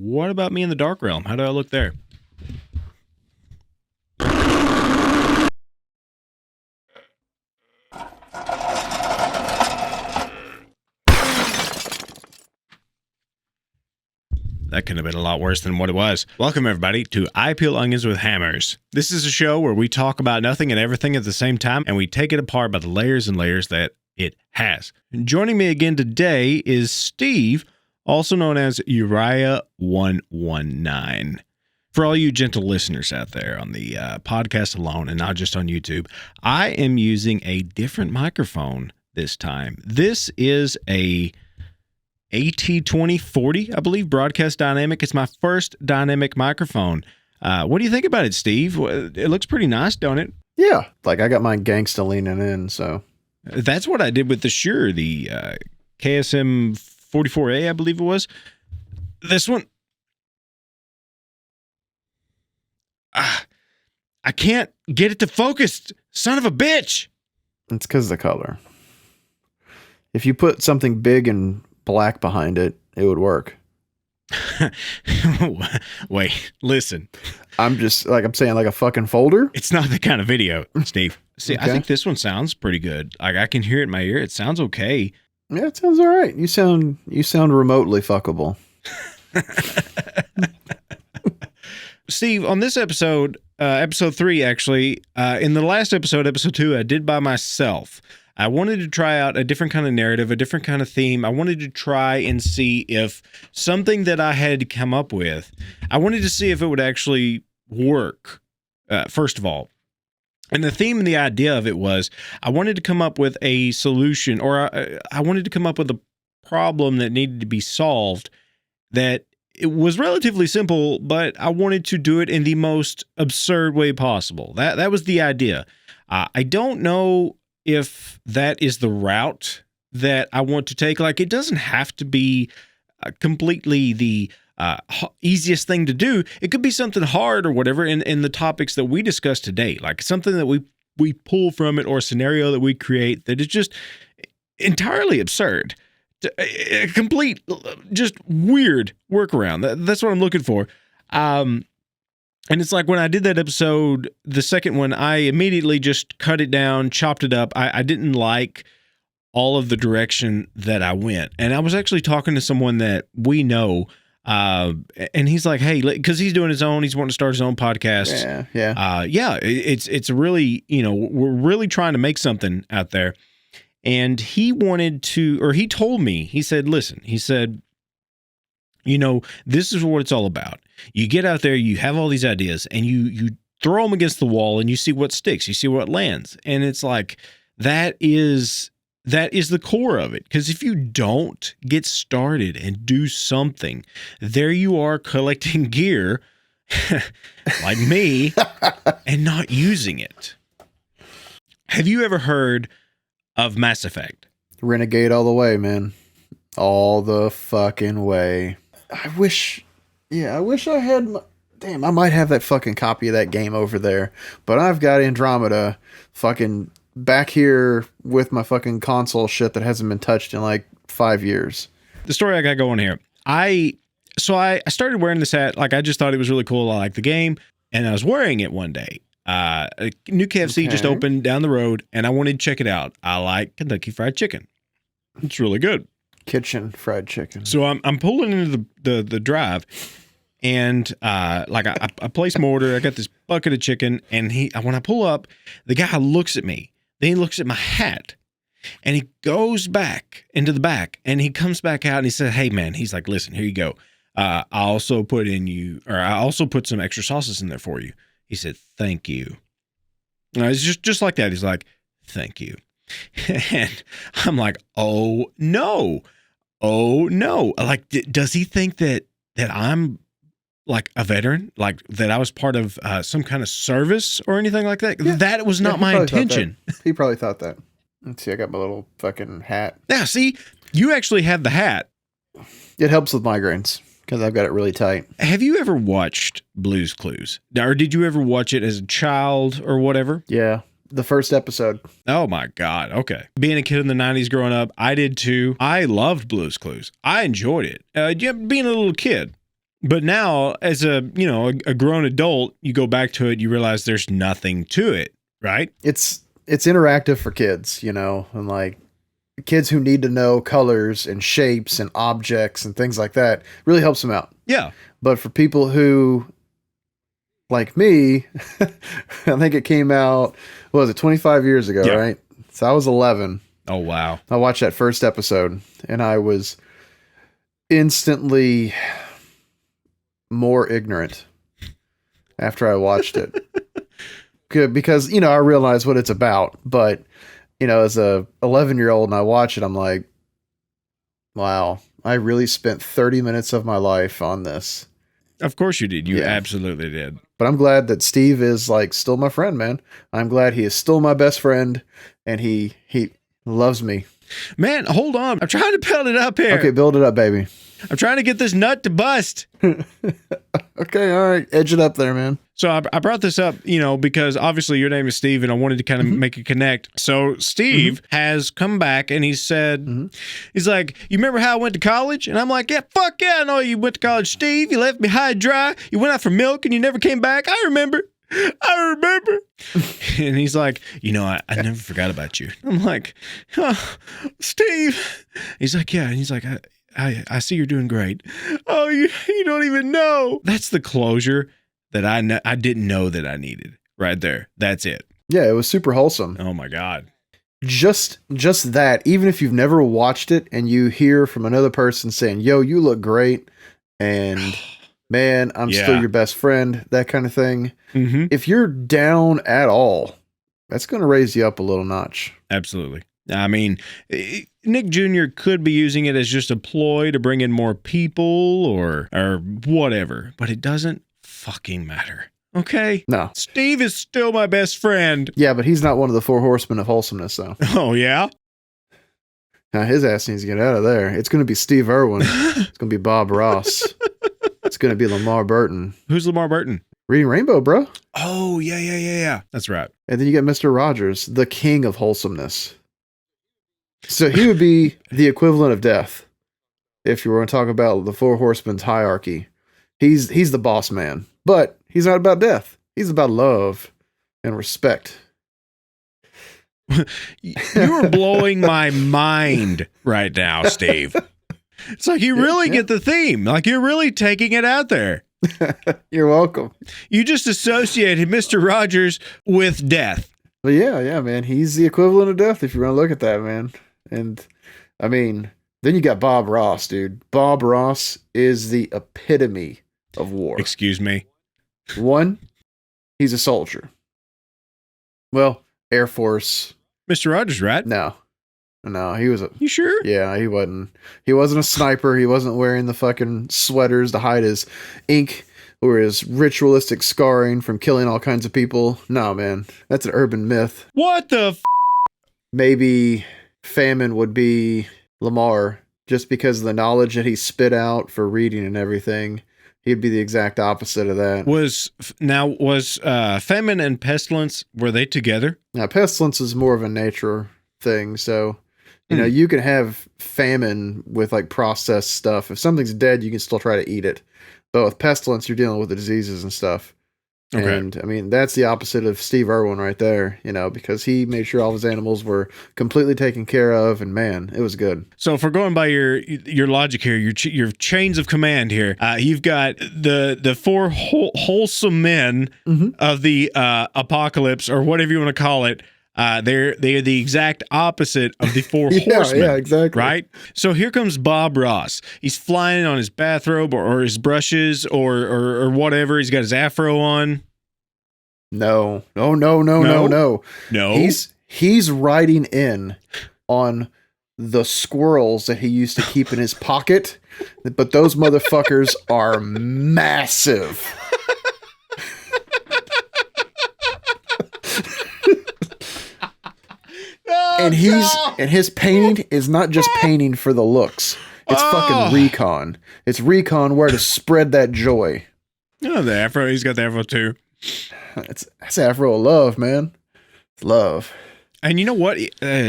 what about me in the dark realm? How do I look there? That could have been a lot worse than what it was. Welcome, everybody, to I Peel Onions with Hammers. This is a show where we talk about nothing and everything at the same time, and we take it apart by the layers and layers that it has. And joining me again today is Steve, also known as Uriah119. For all you gentle listeners out there on the podcast alone and not just on YouTube, I am using a different microphone this time. This is a AT2040, I believe, Broadcast Dynamic. It's my first dynamic microphone. What do you think about it, Steve? It looks pretty nice, don't it? Yeah, like I got mine gangsta leaning in, so. That's what I did with the Shure, the KSM 44A, I believe it was. This one, I can't get it to focus, son of a bitch. It's because of the color. If you put something big and black behind it, it would work. Wait, listen. I'm saying like a fucking folder. It's not the kind of video, Steve. See, Okay. I think this one sounds pretty good. Like I can hear it in my ear. It sounds okay. Yeah, it sounds all right. You sound remotely fuckable. Steve, on this episode, episode 3, actually, in the last episode, episode 2, I did by myself. I wanted to try out a different kind of narrative, a different kind of theme. I wanted to try and see if something that I had come up with, I wanted to see if it would actually work, first of all. And the theme and the idea of it was I wanted to come up with a solution, or I wanted to come up with a problem that needed to be solved that it was relatively simple, but I wanted to do it in the most absurd way possible. That was the idea. I don't know if that is the route that I want to take. Like, it doesn't have to be completely the easiest thing to do. It could be something hard or whatever in the topics that we discussed today, like something that we pull from it, or a scenario that we create that is just entirely absurd. A complete, just weird workaround. That's what I'm looking for. And it's like when I did that episode, the second one, I immediately just cut it down, chopped it up. I didn't like all of the direction that I went. And I was actually talking to someone that we know, and he's like, hey, because he's doing his own, he's wanting to start his own podcast. Yeah. It's really, we're really trying to make something out there. And he wanted to, or he told me, he said, listen, he said, this is what it's all about. You get out there, you have all these ideas, and you throw them against the wall, and you see what sticks, you see what lands. And it's like, that is the core of it. Because if you don't get started and do something, there you are collecting gear like me and not using it. Have you ever heard of Mass Effect? Renegade all the way, man. All the fucking way. I wish I had damn, I might have that fucking copy of that game over there, but I've got Andromeda fucking back here with my fucking console shit that hasn't been touched in like 5 years. The story I got going here. I started wearing this hat. Like, I just thought it was really cool. I liked the game, and I was wearing it one day. A new KFC just opened down the road, and I wanted to check it out. I like Kentucky Fried Chicken. It's really good. Kitchen fried chicken. So I'm pulling into the drive, and I place my order. I got this bucket of chicken, and when I pull up, the guy looks at me. Then he looks at my hat, and he goes back into the back, and he comes back out, and he said, "Hey man," he's like, "Listen, here you go. I also put some extra sauces in there for you." He said, "Thank you." And it's just like that. He's like, "Thank you." And I'm like, oh no. Like, does he think that I'm like a veteran? Like that I was part of some kind of service or anything like that? Yeah. That was not my intention. He probably thought that. Let's see, I got my little fucking hat. Yeah, see, you actually have the hat. It helps with migraines because I've got it really tight. Have you ever watched Blue's Clues? Or did you ever watch it as a child or whatever? Yeah. The first episode. Oh my God. Okay. Being a kid in the 90s growing up, I did too. I loved Blue's Clues. I enjoyed it. Being a little kid. But now, as a grown adult, you go back to it, you realize there's nothing to it, right? It's interactive for kids, and like kids who need to know colors and shapes and objects and things like that really helps them out. Yeah. But for people who, like me, I think it came out, what was it, 25 years ago, right? So I was 11. Oh, wow. I watched that first episode and I was instantly more ignorant after I watched it. Good, because, I realize what it's about, but, as a 11-year-old and I watch it, I'm like, wow, I really spent 30 minutes of my life on this. Of course you did. You absolutely did. But I'm glad that Steve is like still my friend, man. I'm glad he is still my best friend and he loves me. Man, hold on. I'm trying to build it up here. Okay, build it up, baby. I'm trying to get this nut to bust. Okay, all right. Edge it up there, man. So I brought this up, because obviously your name is Steve and I wanted to kind of make a connect. So Steve has come back and he said, he's like, you remember how I went to college? And I'm like, yeah, fuck yeah, I know you went to college, Steve. You left me high and dry. You went out for milk and you never came back. I remember. And he's like, I never forgot about you. I'm like, oh, Steve. He's like, yeah. And he's like, I see you're doing great. Oh, you don't even know. That's the closure that I didn't know that I needed right there. That's it. Yeah, it was super wholesome. Oh my God. Just that, even if you've never watched it and you hear from another person saying, yo, you look great. And man, I'm still your best friend, that kind of thing. If you're down at all, that's going to raise you up a little notch. Absolutely. I mean, Nick Jr. could be using it as just a ploy to bring in more people or whatever, but it doesn't fucking matter. Okay? No. Steve is still my best friend. Yeah, but he's not one of the 4 horsemen of wholesomeness, though. Oh, yeah? Now, his ass needs to get out of there. It's going to be Steve Irwin. It's going to be Bob Ross. It's going to be Lamar Burton. Who's Lamar Burton? Reading Rainbow, bro. Oh, yeah. That's right. And then you got Mr. Rogers, the king of wholesomeness. So he would be the equivalent of death if you were going to talk about the 4 horsemen's hierarchy. He's the boss man, but he's not about death. He's about love and respect. You're blowing my mind right now, Steve. It's like you really get the theme. Like you're really taking it out there. You're welcome. You just associated Mr. Rogers with death. But yeah, man. He's the equivalent of death if you want to look at that, man. And I mean, then you got Bob Ross, dude. Bob Ross is the epitome of war. Excuse me. 1, he's a soldier. Well, Air Force. Mr. Rogers, right? No, he was You sure? Yeah, he wasn't. He wasn't a sniper. He wasn't wearing the fucking sweaters to hide his ink or his ritualistic scarring from killing all kinds of people. No, man. That's an urban myth. What the Maybe Famine would be Lamar, just because of the knowledge that he spit out for reading and everything. He'd be the exact opposite of that. Was Famine and Pestilence, were they together? Now, Pestilence is more of a nature thing, so you can have famine with like processed stuff. If something's dead, you can still try to eat it. But with Pestilence, you're dealing with the diseases and stuff. Okay. And I mean, that's the opposite of Steve Irwin right there, because he made sure all of his animals were completely taken care of, and man, it was good. So if we're going by your logic here, your chains of command here, you've got the 4 wholesome men of the apocalypse, or whatever you want to call it. They're the exact opposite of the 4 horsemen. Yeah, exactly. Right? So here comes Bob Ross. He's flying on his bathrobe or his brushes or whatever. He's got his afro on. No. He's riding in on the squirrels that he used to keep in his pocket, but those motherfuckers are massive. And his painting is not just painting for the looks. It's fucking recon. It's recon where to spread that joy. Oh, the afro. He's got the afro too. That's afro of love, man. It's love. And you know what?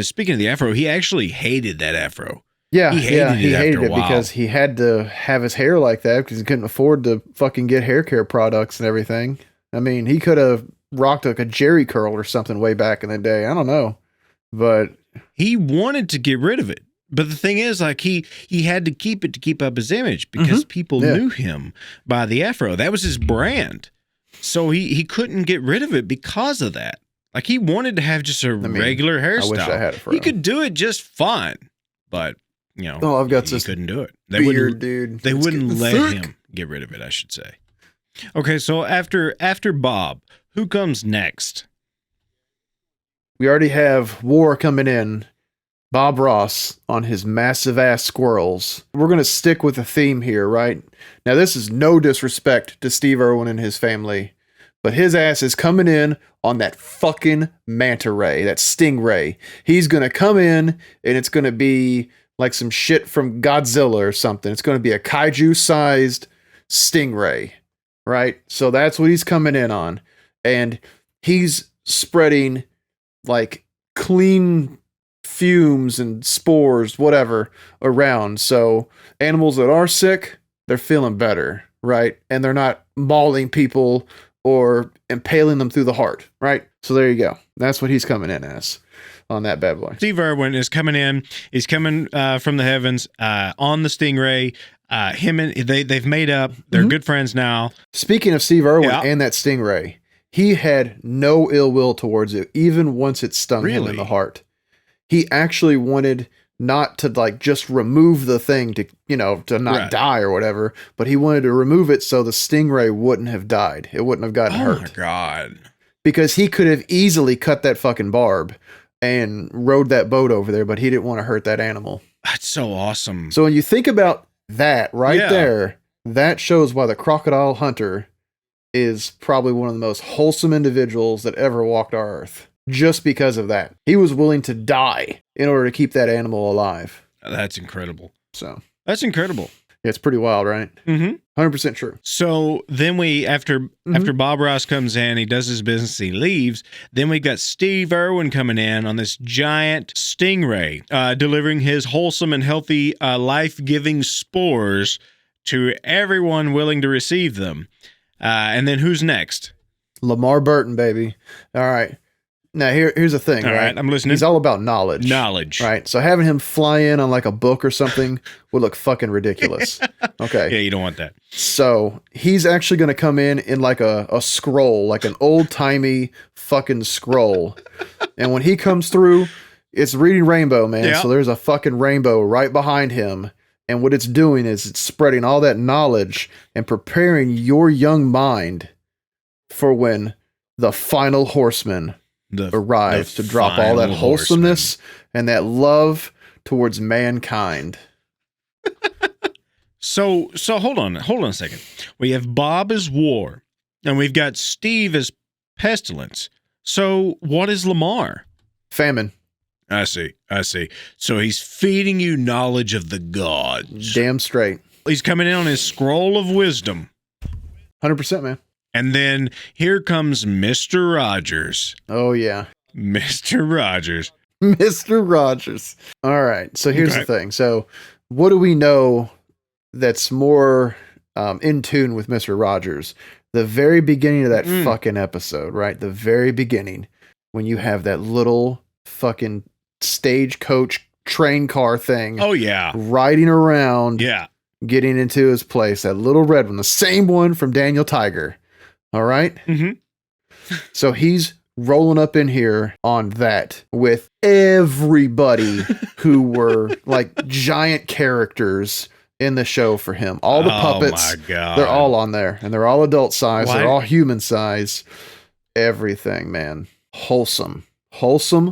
Speaking of the afro, he actually hated that afro. Yeah, He hated he it hated after a it while. because he had to have his hair like that because he couldn't afford to fucking get hair care products and everything. I mean, he could have rocked like a Jerry curl or something way back in the day. I don't know, but He wanted to get rid of it. But the thing is, like, he had to keep it to keep up his image because people Yeah. knew him by the afro. That was his brand. So he couldn't get rid of it because of that. Like, he wanted to have just a regular hairstyle. I wish I had a fro. He could do it just fine, but I've got he this couldn't do it. beard, dude. They It's wouldn't getting let thick. him get rid of it, I should say. Okay, so after Bob, who comes next? We already have War coming in. Bob Ross on his massive ass squirrels. We're going to stick with the theme here, right? Now, this is no disrespect to Steve Irwin and his family, but his ass is coming in on that fucking manta ray, that stingray. He's going to come in and it's going to be like some shit from Godzilla or something. It's going to be a kaiju-sized stingray, right? So that's what he's coming in on. And he's spreading like clean fumes and spores, whatever, around. So animals that are sick, they're feeling better, right? And they're not mauling people or impaling them through the heart, right? So there you go. That's what he's coming in as on that bad boy. Steve Irwin is coming in. He's coming from the heavens on the stingray. Him and they've made up. They're good friends now. Speaking of Steve Irwin Yeah. and that stingray, he had no ill will towards it, even once it stung him in Really? the heart. He actually wanted not to like just remove the thing to, to not Right. die or whatever, but he wanted to remove it so the stingray wouldn't have died. It wouldn't have gotten Oh hurt. my God. Because he could have easily cut that fucking barb and rode that boat over there, but he didn't want to hurt that animal. That's so awesome. So when you think about that right Yeah. there, that shows why the crocodile hunter is probably one of the most wholesome individuals that ever walked our earth. Just because of that. He was willing to die in order to keep that animal alive. That's incredible. So, That's incredible. yeah, it's pretty wild, right? Mm-hmm. 100% true. So then after Bob Ross comes in, he does his business, he leaves. Then we got Steve Irwin coming in on this giant stingray, delivering his wholesome and healthy, life-giving spores to everyone willing to receive them. And then who's next? Lamar Burton, baby. All right. Now, here's the thing, All right? right, I'm listening. He's all about knowledge. Knowledge. Right. So having him fly in on like a book or something would look fucking ridiculous. Okay. Yeah, you don't want that. So he's actually going to come in like a scroll, like an old timey fucking scroll. And when he comes through, it's reading rainbow, man. Yeah. So there's a fucking rainbow right behind him. And what it's doing is it's spreading all that knowledge and preparing your young mind for when the final horseman arrives to drop all that wholesomeness and that love towards mankind. So hold on a second. We have Bob as War, and we've got Steve as Pestilence. So what is Lamar? Famine. I see. So he's feeding you knowledge of the gods. Damn straight. He's coming in on his scroll of wisdom. 100%, man. And then here comes Mr. Rogers. Oh, yeah. Mr. Rogers. Mr. Rogers. All right. So here's the thing. So what do we know that's more in tune with Mr. Rogers? The very beginning of that fucking episode, right? The very beginning, when you have that little fucking stagecoach train car thing. Oh, yeah. Riding around. Yeah. Getting into his place. That little red one. The same one from Daniel Tiger. All right? Mm-hmm. So he's rolling up in here on that with everybody who were like giant characters in the show for him. All the puppets, oh my God. They're all on there, and they're all adult size. Why? They're all human size. Everything, man. Wholesome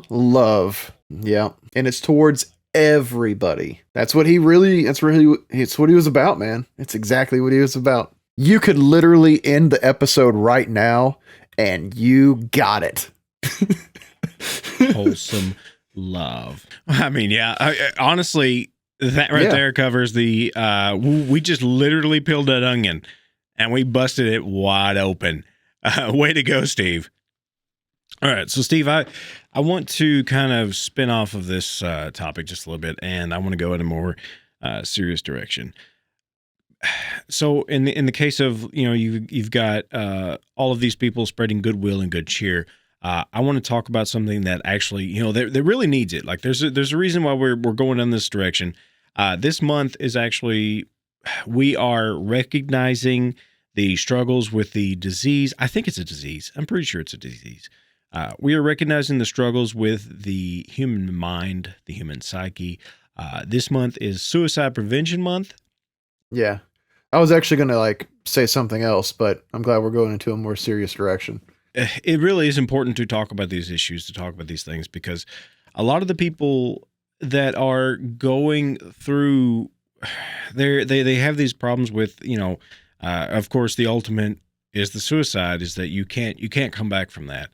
love. Yeah. And it's towards everybody. It's what he was about, man. It's exactly what he was about. You could literally end the episode right now and you got it. Wholesome love. I mean, yeah. Honestly, that right there covers the. We just literally peeled that onion, and we busted it wide open. Way to go, Steve! All right, so Steve, I I want to kind of spin off of this topic just a little bit, and I want to go in a more serious direction. So, in the case of you've got all of these people spreading goodwill and good cheer. I want to talk about something that actually that really needs it. Like there's a reason why we're going in this direction. This month is actually we are recognizing the struggles with the disease. I think it's a disease. I'm pretty sure it's a disease. We are recognizing the struggles with the human mind, the human psyche. This month is Suicide Prevention Month. Yeah. I was actually going to say something else, but I'm glad we're going into a more serious direction. It really is important to talk about these issues, to talk about these things, because a lot of the people that are going through, they have these problems with, of course, the ultimate is the suicide, is that you can't come back from that.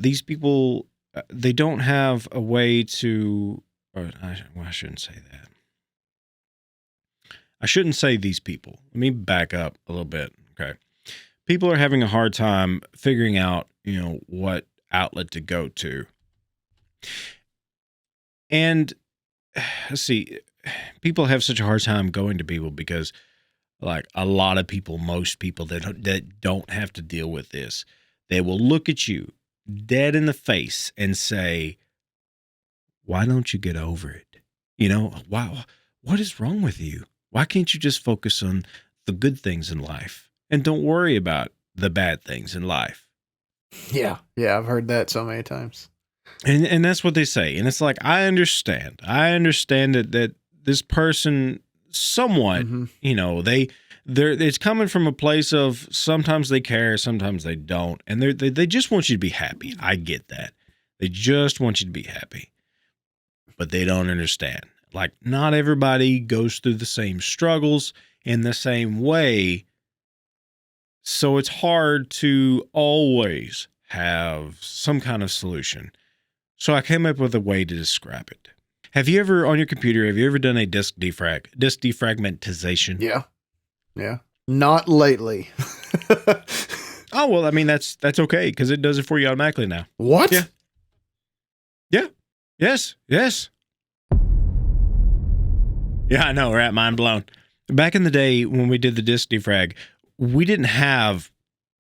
These people, they don't have a way to, I shouldn't say that. I shouldn't say these people. Let me back up a little bit. Okay. People are having a hard time figuring out, what outlet to go to. And let's see, people have such a hard time going to people because like a lot of people, most people that don't have to deal with this, they will look at you dead in the face and say, why don't you get over it? Wow, what is wrong with you? Why can't you just focus on the good things in life and don't worry about the bad things in life? Yeah. Yeah. I've heard that so many times. And that's what they say. And it's like, I understand that this person somewhat, it's coming from a place of sometimes they care, sometimes they don't. And they just want you to be happy. I get that. They just want you to be happy, but they don't understand. Like, not everybody goes through the same struggles in the same way. So it's hard to always have some kind of solution. So I came up with a way to describe it. Have you ever, on your computer, done a disk defragmentization? Yeah. Yeah. Not lately. Oh, well, I mean, that's okay, because it does it for you automatically now. What? Yeah. Yeah. Yes. Yeah, I know, right? Mind blown. Back in the day when we did the disk defrag, we didn't have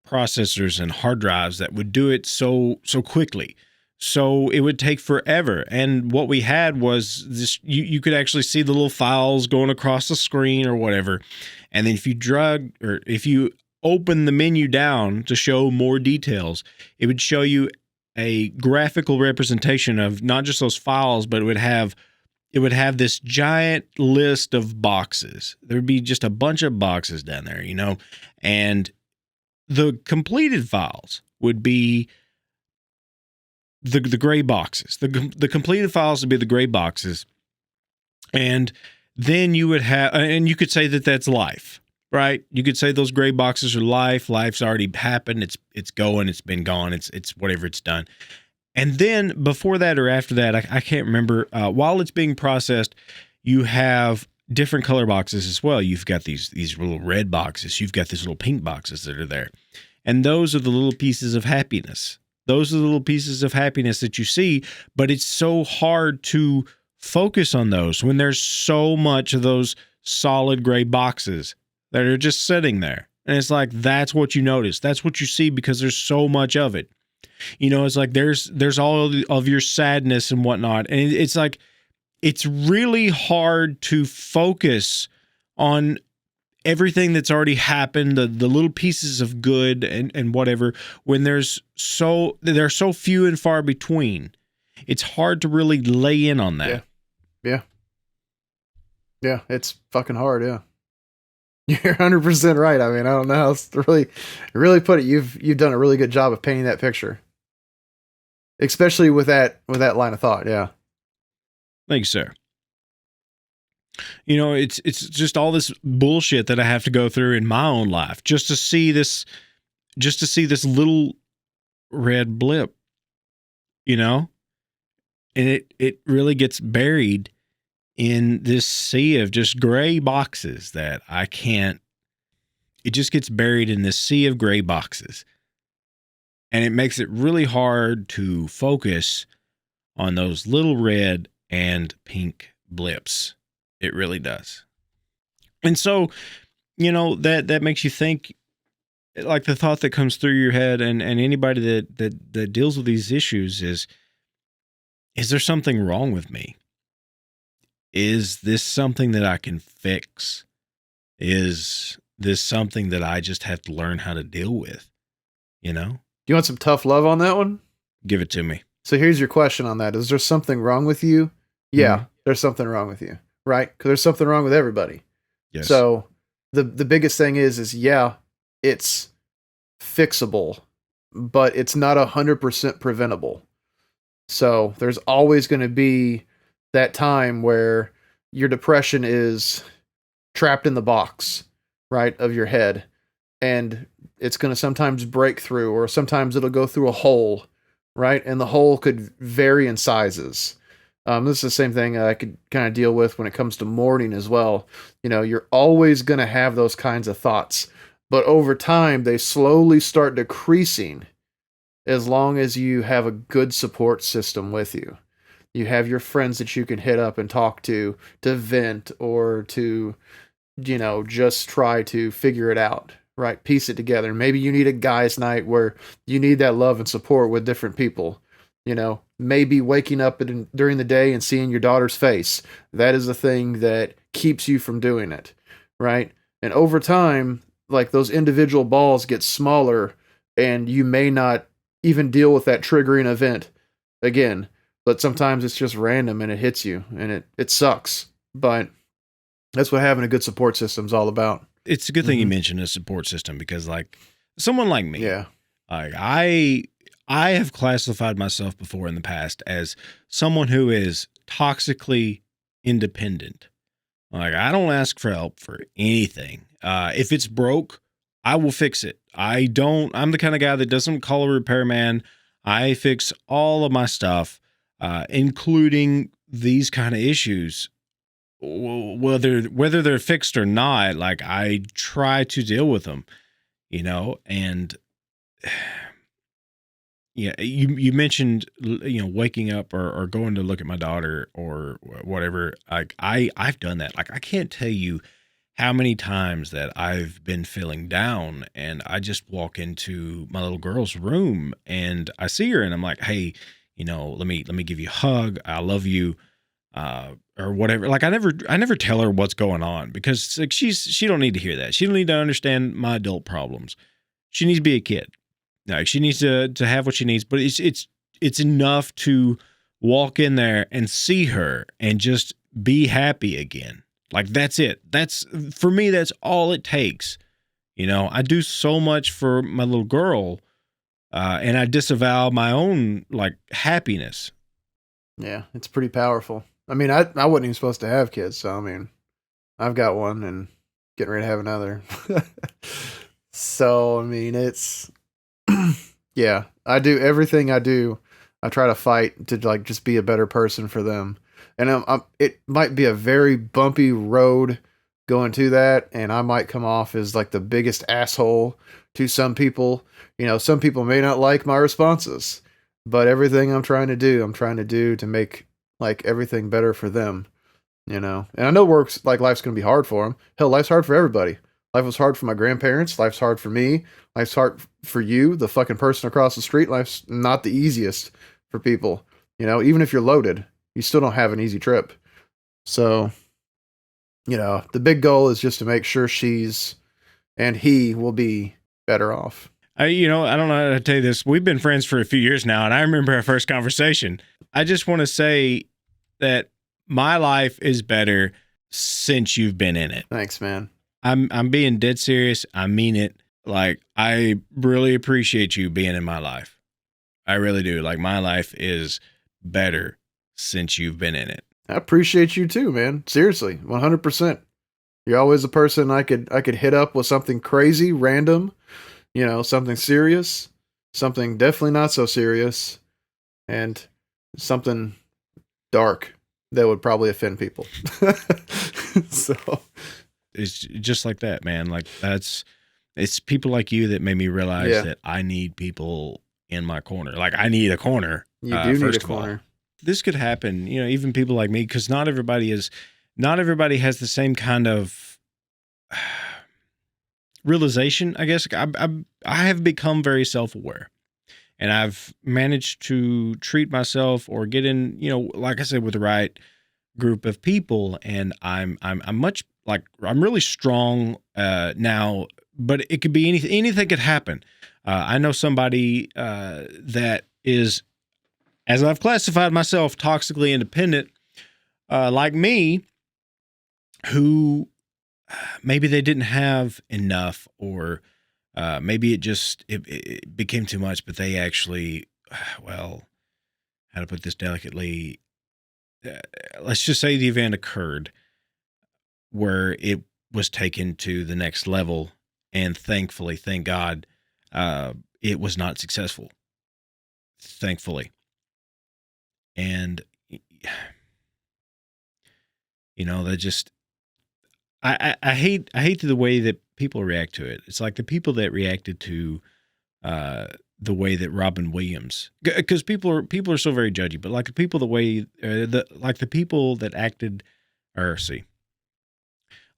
processors and hard drives that would do it so quickly. So it would take forever. And what we had was this, you could actually see the little files going across the screen or whatever. And then if you open the menu down to show more details, it would show you a graphical representation of not just those files, but it would have this giant list of boxes. There would be just a bunch of boxes down there, and the completed files would be the gray boxes. The completed files would be the gray boxes. And then you would have, and you could say that that's life, right? You could say those gray boxes are life. Life's already happened. It's going, it's been gone. It's whatever it's done. And then before that or after that, I can't remember, while it's being processed, you have different color boxes as well. You've got these little red boxes. You've got these little pink boxes that are there. And those are the little pieces of happiness. Those are the little pieces of happiness that you see, but it's so hard to focus on those when there's so much of those solid gray boxes that are just sitting there. And it's like, that's what you notice. That's what you see because there's so much of it. It's like there's all of your sadness and whatnot. And it's like, it's really hard to focus on everything that's already happened, the little pieces of good and whatever, when they're so few and far between. It's hard to really lay in on that. Yeah, it's fucking hard, yeah. You're 100% right. I mean, I don't know how else to really put it. You've done a really good job of painting that picture. Especially with that line of thought, yeah. Thanks, sir. It's just all this bullshit that I have to go through in my own life just to see this little red blip, and it really gets buried in this sea of just gray boxes that it just gets buried in this sea of gray boxes. And it makes it really hard to focus on those little red and pink blips. It really does. And so, that makes you think, like the thought that comes through your head, and anybody that deals with these issues is there something wrong with me? Is this something that I can fix? Is this something that I just have to learn how to deal with? Do you want some tough love on that one? Give it to me. So here's your question on that. Is there something wrong with you? Yeah, there's something wrong with you, right? Because there's something wrong with everybody. Yes. So the biggest thing is yeah, it's fixable, but it's not 100% preventable. So there's always going to be that time where your depression is trapped in the box, right, of your head. And it's going to sometimes break through, or sometimes it'll go through a hole, right? And the hole could vary in sizes. This is the same thing I could kind of deal with when it comes to mourning as well. You're always going to have those kinds of thoughts, but over time, they slowly start decreasing as long as you have a good support system with you. You have your friends that you can hit up and talk to vent, or to, just try to figure it out, right? Piece it together. Maybe you need a guy's night where you need that love and support with different people. Maybe waking up during the day and seeing your daughter's face. That is the thing that keeps you from doing it, right? And over time, like, those individual balls get smaller, and you may not even deal with that triggering event again. But sometimes it's just random and it hits you, and it sucks. But that's what having a good support system is all about. It's a good thing you mentioned a support system, because, like, someone like me, yeah, I have classified myself before in the past as someone who is toxically independent. Like, I don't ask for help for anything. If it's broke, I will fix it. I'm the kind of guy that doesn't call a repairman. I fix all of my stuff, including these kind of issues. Whether they're fixed or not, like, I try to deal with them, and yeah, you mentioned, waking up or going to look at my daughter or whatever. Like, I've done that. Like, I can't tell you how many times that I've been feeling down, and I just walk into my little girl's room and I see her, and I'm like, hey, let me give you a hug. I love you. Or whatever. Like, I never tell her what's going on, because, like, she don't need to hear that. She don't need to understand my adult problems. She needs to be a kid. Like, she needs to have what she needs, but it's enough to walk in there and see her and just be happy again. Like, that's it. For me, that's all it takes. I do so much for my little girl, and I disavow my own, like, happiness. Yeah, it's pretty powerful. I mean, I wasn't even supposed to have kids, so I mean, I've got one and getting ready to have another. So, I mean, it's yeah, I do everything I do. I try to fight to, like, just be a better person for them. And it might be a very bumpy road going to that, and I might come off as, like, the biggest asshole to some people. Some people may not like my responses, but everything I'm trying to do to make, like, everything better for them, And I know life's going to be hard for them. Hell, life's hard for everybody. Life was hard for my grandparents. Life's hard for me. Life's hard for you, the fucking person across the street. Life's not the easiest for people. Even if you're loaded, you still don't have an easy trip. So, the big goal is just to make sure she's and he will be better off. I don't know how to tell you this. We've been friends for a few years now, and I remember our first conversation. I just want to say that my life is better since you've been in it. Thanks, man. I'm being dead serious. I mean it. Like, I really appreciate you being in my life. I really do. Like, my life is better since you've been in it. I appreciate you too, man. Seriously, 100%. You're always a person I could hit up with something crazy, random, something serious, something definitely not so serious, and something dark that would probably offend people. So it's just like that, man. Like, it's people like you that made me realize that I need people in my corner. Like, I need a corner. You do need a corner. this could happen, you know, even people like me, because not everybody has the same kind of realization, I guess. I have become very self-aware, and I've managed to treat myself or get in, you know, like I said, with the right group of people, and I'm much like, I'm really strong now, but it could be anything could happen. I know somebody that is, as I've classified myself, toxically independent, like me, who maybe they didn't have enough, or maybe it became too much, but they actually, well, how to put this delicately, let's just say the event occurred where it was taken to the next level, and thankfully, thank God, it was not successful. Thankfully. And you know, that just, I hate the way that people react to it. It's like the people that reacted to the way that Robin Williams, because people are so very judgy, but like the people, the way the people that acted, or see,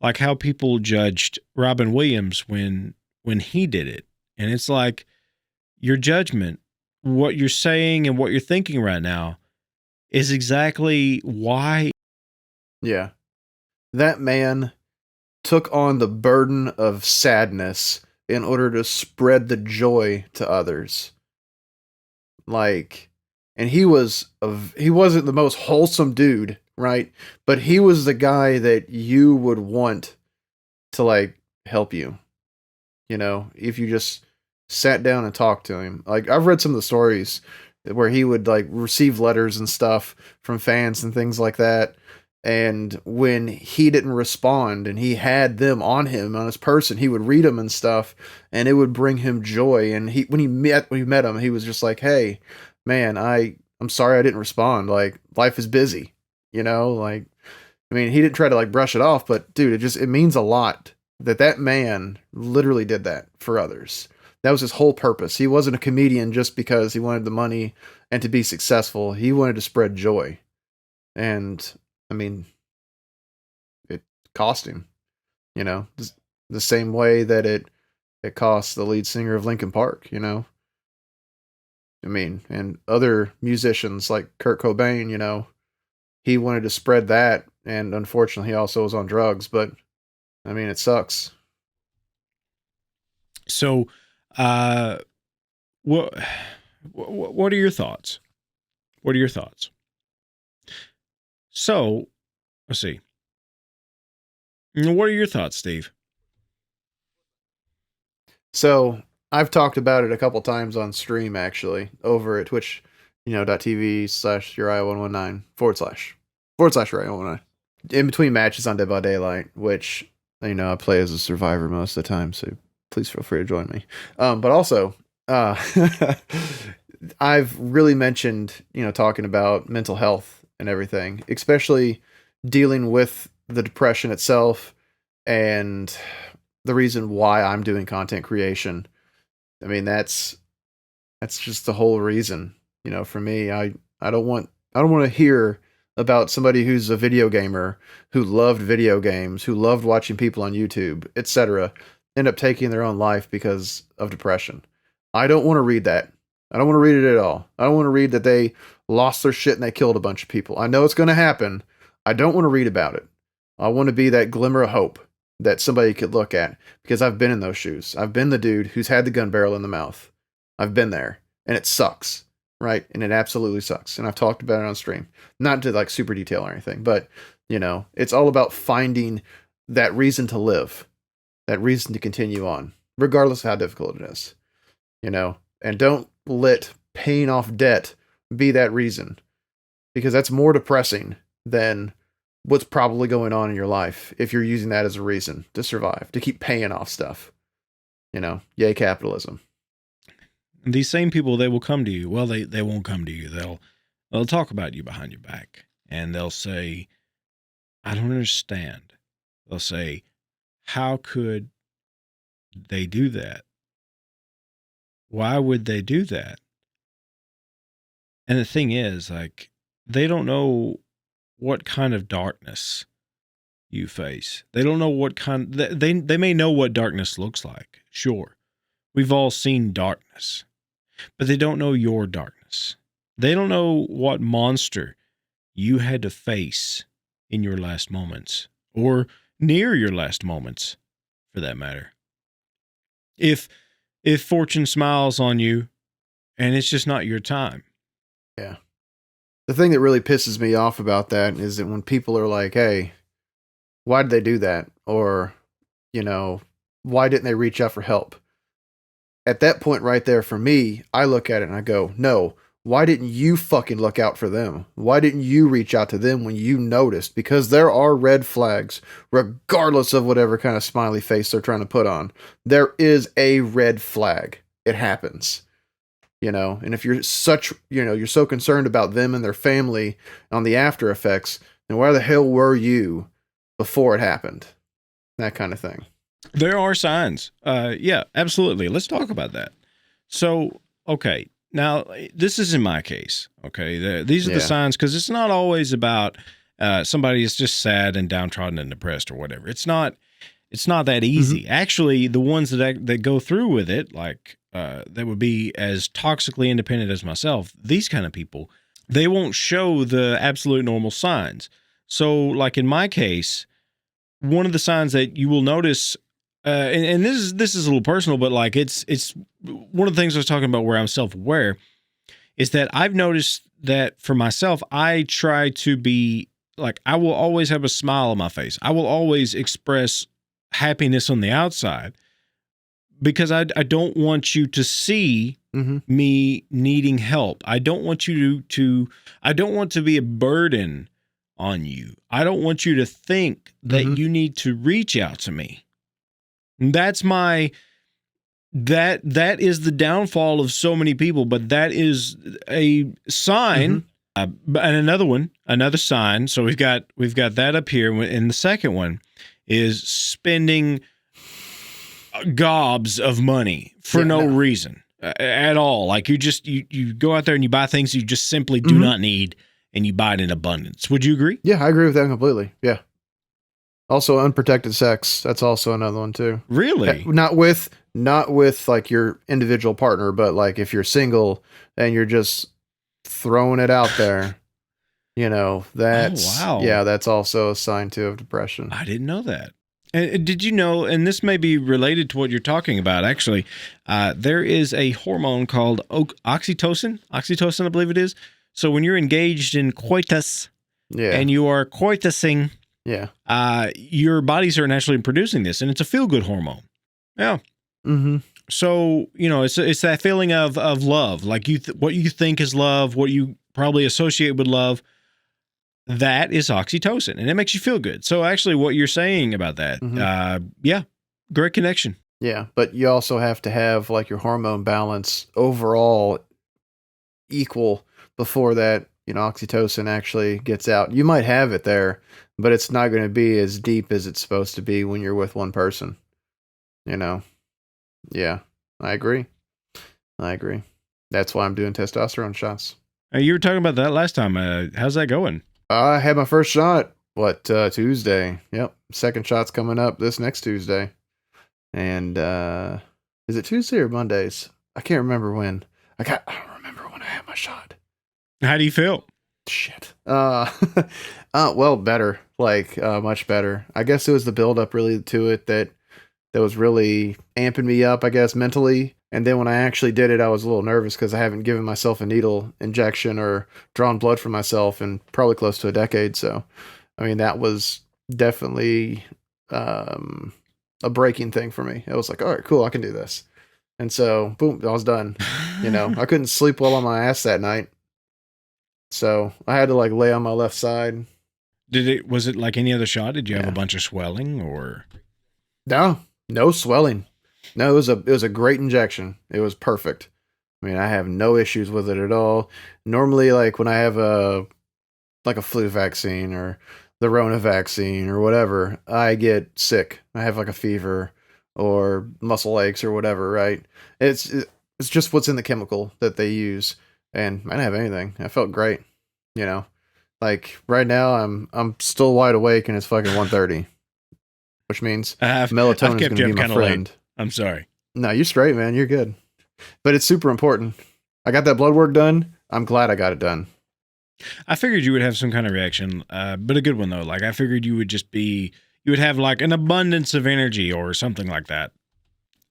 like how people judged Robin Williams when he did it. And it's like, your judgment, what you're saying and what you're thinking right now, is exactly why. Yeah. That man took on the burden of sadness in order to spread the joy to others. Like, and he wasn't the most wholesome dude, right? But he was the guy that you would want to like help you. You know, if you just sat down and talked to him. Like, I've read some of the stories where he would like receive letters and stuff from fans and things like that. And when he didn't respond and he had them on him, on his person, he would read them and stuff, and it would bring him joy. And when he met him, he was just like, "Hey, man, I'm sorry I didn't respond. Like, life is busy, you know, like, I mean, he didn't try to like brush it off, but dude, it means a lot that man literally did that for others. That was his whole purpose. He wasn't a comedian just because he wanted the money and to be successful. He wanted to spread joy. And I mean, it cost him, you know, the same way that it cost the lead singer of Linkin Park, you know. I mean, and other musicians like Kurt Cobain, you know, he wanted to spread that, and unfortunately, he also was on drugs. But I mean, it sucks. So, what are your thoughts? What are your thoughts? So, let's see. What are your thoughts, Steve? So I've talked about it a couple times on stream, actually, over at Twitch, .tv/Uriah119 /Uriah119. In between matches on Dead by Daylight, which, I play as a survivor most of the time, so please feel free to join me. But also, I've really mentioned, talking about mental health and everything, especially dealing with the depression itself and the reason why I'm doing content creation. I mean, that's just the whole reason. For me, I don't want to hear about somebody who's a video gamer, who loved video games, who loved watching people on YouTube, etc., end up taking their own life because of depression. I don't want to read that. I don't want to read it at all. I don't want to read that they lost their shit and they killed a bunch of people. I know it's going to happen. I don't want to read about it. I want to be that glimmer of hope that somebody could look at, because I've been in those shoes. I've been the dude who's had the gun barrel in the mouth. I've been there, and it sucks, right? And it absolutely sucks. And I've talked about it on stream, not to like super detail or anything, but it's all about finding that reason to live, that reason to continue on, regardless of how difficult it is, and don't let paying off debt be that reason, because that's more depressing than what's probably going on in your life if you're using that as a reason to survive, to keep paying off stuff. Yay capitalism. These same people, they will come to you. Well, they won't come to you. They'll talk about you behind your back, and they'll say, "I don't understand." They'll say, "How could they do that? Why would they do that?" And the thing is, like, they don't know what kind of darkness you face. They don't know what kind. They may know what darkness looks like. Sure, we've all seen darkness, but they don't know your darkness. They don't know what monster you had to face in your last moments, or near your last moments, for that matter. If fortune smiles on you, and it's just not your time. Yeah. The thing that really pisses me off about that is that when people are like, "Hey, why did they do that?" Or, why didn't they reach out for help? At that point right there, for me, I look at it and I go, no, why didn't you fucking look out for them? Why didn't you reach out to them when you noticed? Because there are red flags, regardless of whatever kind of smiley face they're trying to put on. There is a red flag. It happens. And if you're you're so concerned about them and their family on the after effects, then where the hell were you before it happened? That kind of thing. There are signs. Yeah, absolutely. Let's talk about that. So, okay. Now, this is in my case. Okay. These are the signs, because it's not always about somebody is just sad and downtrodden and depressed or whatever. It's not that easy. Mm-hmm. Actually, the ones that go through with it, like that would be as toxically independent as myself, these kind of people, they won't show the absolute normal signs. So, like in my case, one of the signs that you will notice, and this is a little personal, but like it's one of the things I was talking about where I'm self-aware, is that I've noticed that for myself, I try to be like, I will always have a smile on my face. I will always express happiness on the outside, because I don't want you to see me needing help. I don't want you I don't want to be a burden on you. I don't want you to think that you need to reach out to me. And that's that is the downfall of so many people, but that is a sign. And another sign. So we've got that up here. And the second one is spending gobs of money for no reason at all. Like you go out there and you buy things you just simply do not need, and you buy it in abundance. Would you agree? Yeah, I agree with that completely. Yeah. Also, unprotected sex. That's also another one too. Really? Not with like your individual partner, but like if you're single and you're just throwing it out there, that's, that's also a sign too of depression. I didn't know that. And did you know, and this may be related to what you're talking about, actually, there is a hormone called oxytocin. Oxytocin, I believe it is. So when you're engaged in coitus and you are coitusing, your bodies are naturally producing this, and it's a feel-good hormone. Yeah. Mm-hmm. So, it's that feeling of love, like what you think is love, what you probably associate with love. That is oxytocin, and it makes you feel good. So actually what you're saying about that, great connection. Yeah, but you also have to have like your hormone balance overall equal before that, oxytocin actually gets out. You might have it there, but it's not going to be as deep as it's supposed to be when you're with one person. Yeah, I agree. That's why I'm doing testosterone shots. You were talking about that last time. How's that going? I had my first shot, Tuesday. Yep. Second shot's coming up this next Tuesday. And, is it Tuesday or Mondays? I can't remember when. I don't remember when I had my shot. How do you feel? Shit. Well, better. Like, much better. I guess it was the build up really to it that was really amping me up, I guess, mentally. And then when I actually did it, I was a little nervous because I haven't given myself a needle injection or drawn blood from myself in probably close to a decade. So, I mean, that was definitely a breaking thing for me. It was like, all right, cool, I can do this. And so, boom, I was done. I couldn't sleep well on my ass that night. So I had to like lay on my left side. Was it like any other shot? Did you have a bunch of swelling or? No swelling. No, it was a great injection. It was perfect. I mean, I have no issues with it at all. Normally, like when I have a flu vaccine or the Rona vaccine or whatever, I get sick. I have like a fever or muscle aches or whatever, right? It's just what's in the chemical that they use. And I didn't have anything. I felt great, Like right now, I'm still wide awake and it's fucking 1:30, which means I've melatonin is kept going to you be up my kind of late. friend. I'm sorry. No, you're straight, man. You're good. But it's super important. I got that blood work done. I'm glad I got it done. I figured you would have some kind of reaction, but a good one though. Like I figured you would have like an abundance of energy or something like that.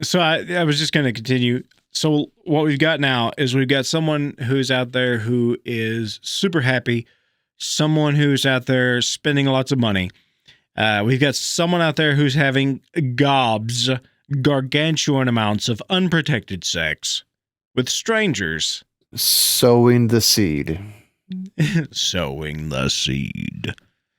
So I was just going to continue. So what we've got now is we've got someone who's out there who is super happy, someone who's out there spending lots of money. We've got someone out there who's having gargantuan amounts of unprotected sex with strangers. Sowing the seed. Sowing the seed.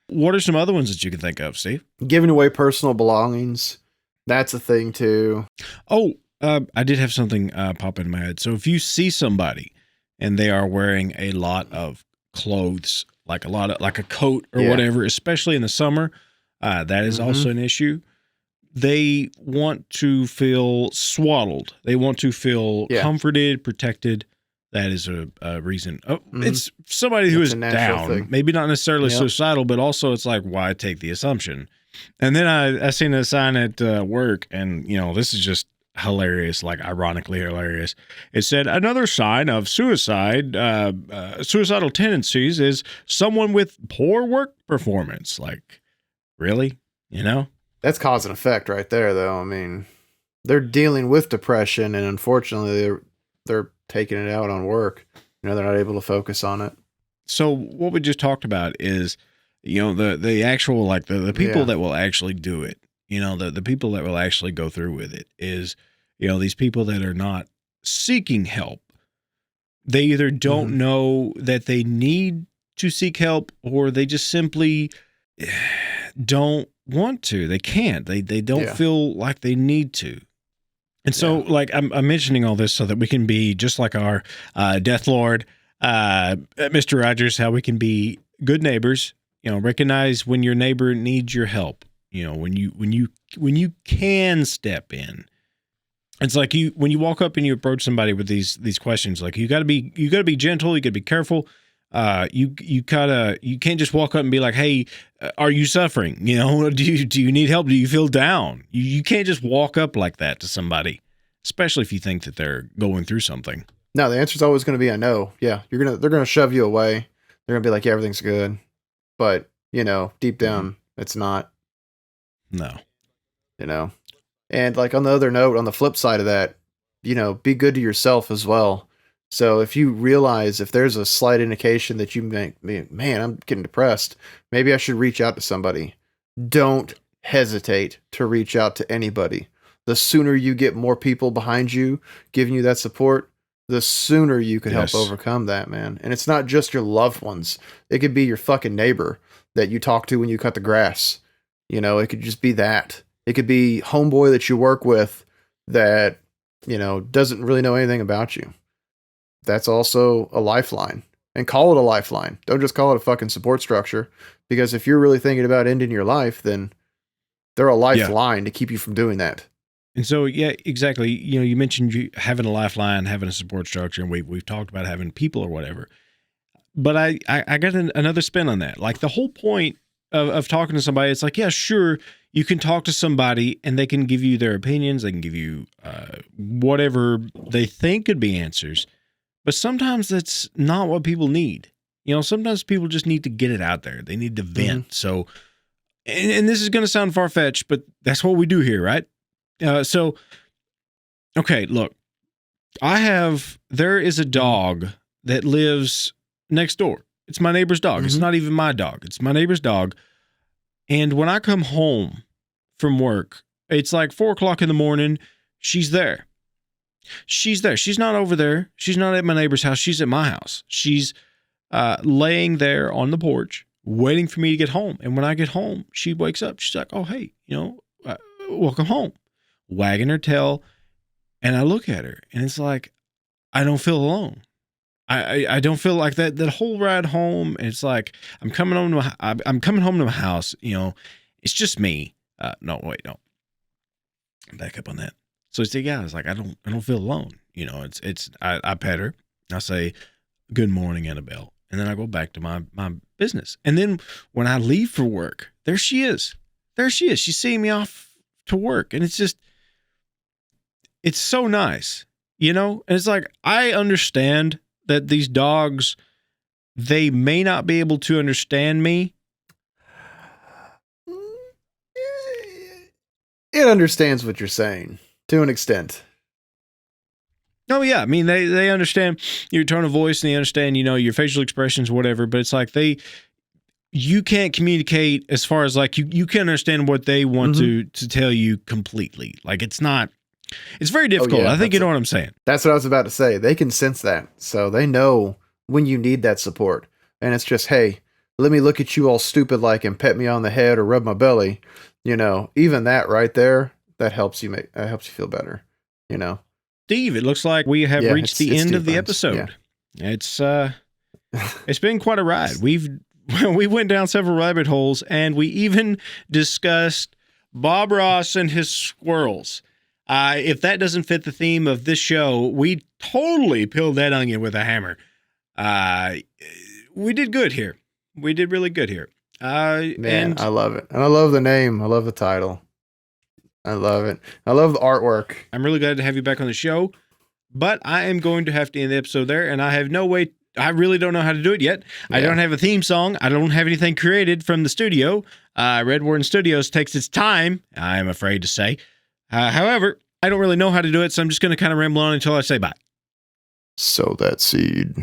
What are some other ones that you can think of, Steve? Giving away personal belongings. That's a thing too. Oh, I did have something pop in my head. So if you see somebody and they are wearing a lot of clothes, like a coat or whatever, especially in the summer, that is also an issue. They want to feel swaddled. They want to feel comforted, protected. That is a reason. Oh, it's somebody who is down, thing. Maybe not necessarily suicidal, but also it's like, why take the assumption? And then I seen a sign at work, and this is just hilarious, like ironically hilarious. It said another sign of suicidal tendencies is someone with poor work performance. Like, really? That's cause and effect right there, though. I mean, they're dealing with depression, and unfortunately, they're taking it out on work. They're not able to focus on it. So what we just talked about is, the actual, like the people that will actually do it, the people that will actually go through with it is, these people that are not seeking help. They either don't know that they need to seek help, or they just simply don't want to. They can't. They don't feel like they need to. And so, like, I'm mentioning all this so that we can be just like our Death Lord, Mr. Rogers, how we can be good neighbors. Recognize when your neighbor needs your help. When you can step in. It's like when you walk up and you approach somebody with these questions. Like you got to be gentle. You got to be careful. You can't just walk up and be like, "Hey, are you suffering? Do you need help? Do you feel down?" You can't just walk up like that to somebody, especially if you think that they're going through something. No, the answer's always going to be a no. Yeah, they're gonna shove you away. They're gonna be like, "Yeah, everything's good," but deep down, it's not. No. And like on the other note, on the flip side of that, be good to yourself as well. So if you realize if there's a slight indication that you man, I'm getting depressed, maybe I should reach out to somebody. Don't hesitate to reach out to anybody. The sooner you get more people behind you, giving you that support, the sooner you can help overcome that, man. And it's not just your loved ones. It could be your fucking neighbor that you talk to when you cut the grass. It could just be that. It could be homeboy that you work with that, doesn't really know anything about you. That's also a lifeline. And call it a lifeline. Don't just call it a fucking support structure. Because if you're really thinking about ending your life, then they're a lifeline to keep you from doing that. And so, yeah, exactly. You mentioned you having a lifeline, having a support structure, and we've talked about having people or whatever. But I got another spin on that. Like the whole point of talking to somebody, it's like, yeah, sure, you can talk to somebody and they can give you their opinions. They can give you whatever they think could be answers. But sometimes that's not what people need. Sometimes people just need to get it out there. They need to vent. So, and this is going to sound far-fetched, but that's what we do here, right? Okay, look, there is a dog that lives next door. It's my neighbor's dog. It's not even my dog. It's my neighbor's dog. And when I come home from work, it's like 4:00 in the morning. She's there. She's there. She's not over there. She's not at my neighbor's house. She's at my house. She's laying there on the porch, waiting for me to get home. And when I get home, she wakes up. She's like, "Oh, hey, welcome home." Wagging her tail. And I look at her and it's like, I don't feel alone. I don't feel like that whole ride home. It's like, I'm coming home to my house. It's just me. No, wait, no. Back up on that. So it's the guy. It's like, I don't feel alone. I pet her. I say, "Good morning, Annabelle." and then I go back to my business. And then when I leave for work, there she is. She's seeing me off to work. And it's so nice, And it's like, I understand that these dogs, they may not be able to understand me. It understands what you're saying to an extent. Oh yeah, I mean they understand your tone of voice and they understand your facial expressions, whatever. But it's like you can't communicate as far as like you can understand what they want to tell you completely. Like it's very difficult. I think you know what I'm saying. That's what I was about to say. They can sense that, so they know when you need that support. And it's just, hey, let me look at you all stupid like and pet me on the head or rub my belly. Even that right there, that helps you feel better. Steve, it looks like we have reached the end of the episode. Yeah. It's been quite a ride. We went down several rabbit holes, and we even discussed Bob Ross and his squirrels. If that doesn't fit the theme of this show, we totally peeled that onion with a hammer. We did good here. We did really good here. Man, I love it. And I love the name. I love the title. I love it. I love the artwork. I'm really glad to have you back on the show, but I am going to have to end the episode there, and I have no way. I really don't know how to do it yet. Yeah. I don't have a theme song. I don't have anything created from the studio. Red Warden Studios takes its time, I'm afraid to say. However, I don't really know how to do it, so I'm just going to kind of ramble on until I say bye. Sow that seed.